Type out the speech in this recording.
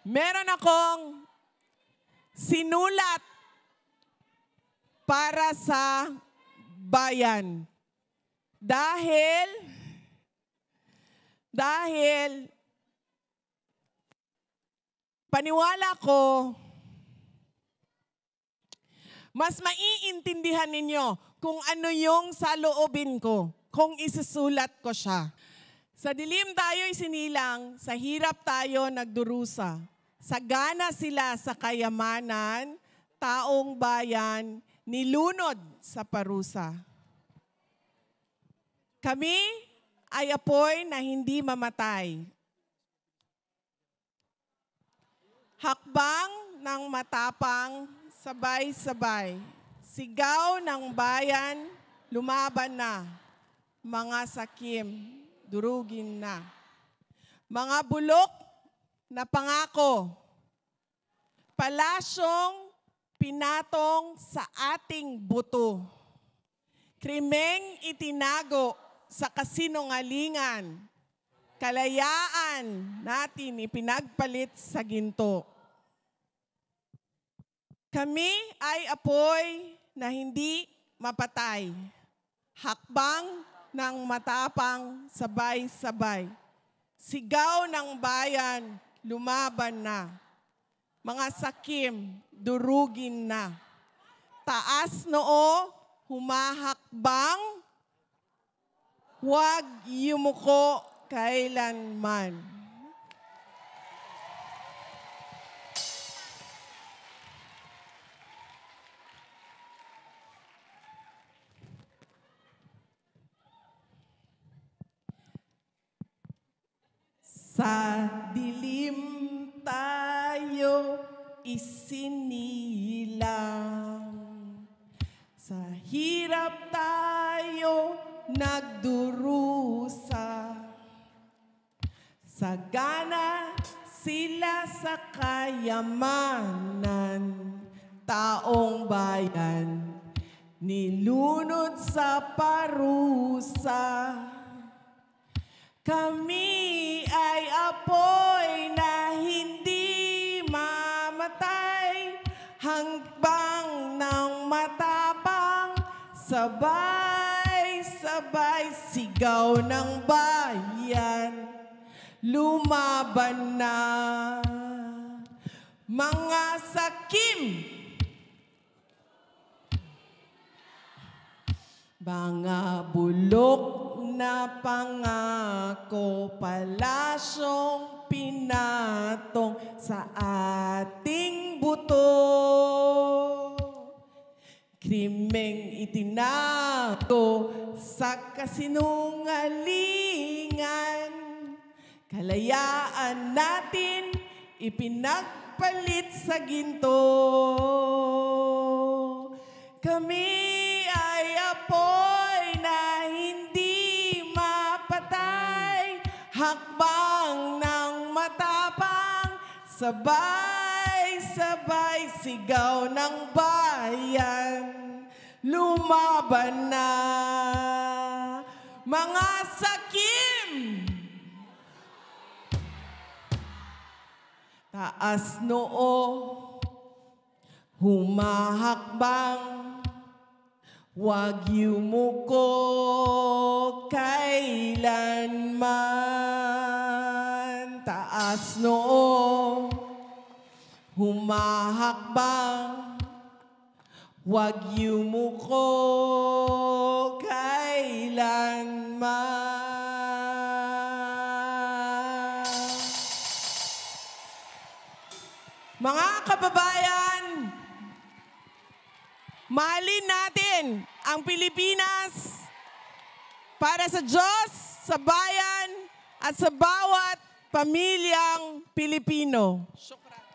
Meron akong sinulat para sa bayan. Dahil paniwala ko, mas maiintindihan ninyo kung ano yung saloobin ko, kung isusulat ko siya. Sa dilim tayo isinilang, sa hirap tayo nagdurusa. Sagana sila sa kayamanan, taong bayan, nilunod sa parusa. Kami ay apoy na hindi mamatay. Hakbang ng matapang, sabay-sabay. Sigaw ng bayan, lumaban na. Mga sakim, durugin na. Mga bulok na pangako. Palasyong pinatong sa ating buto. Krimeng itinago sa kasinungalingan. Kalayaan natin ipinagpalit sa ginto. Kami ay apoy na hindi mapatay. Hakbang ng matapang, sabay-sabay. Sigaw ng bayan, lumaban na. Mga sakim, durugin na. Taas noo, humahakbang, huwag yumuko kailanman. Sa dilim tayo isinilang, sa hirap tayo nagdurusa, sagana sila sa kayamanan, taong bayan, nilunod sa parusa. Kami ay apoy na hindi mamatay, hangbang ng matapang, sabay-sabay sigaw ng bayan, lumaban na. Mga sakim, mga bulok na pangako, palasyong pinatong sa ating buto. Krimeng itinago sa kasinungalingan. Kalayaan natin ipinagpalit sa ginto. Kami ay apoy na hindi mapatay, hakbang ng matapang, sabay-sabay sigaw ng bayan, lumaban na. Mga sakim, taas noo, humahakbang, huwag yumuko kailanman. Taas noo, humahakbang, huwag yumuko kailanman. Mga kababayan, mahalin natin ang Pilipinas para sa Diyos, sa bayan, at sa bawat pamilyang Pilipino. Syukran.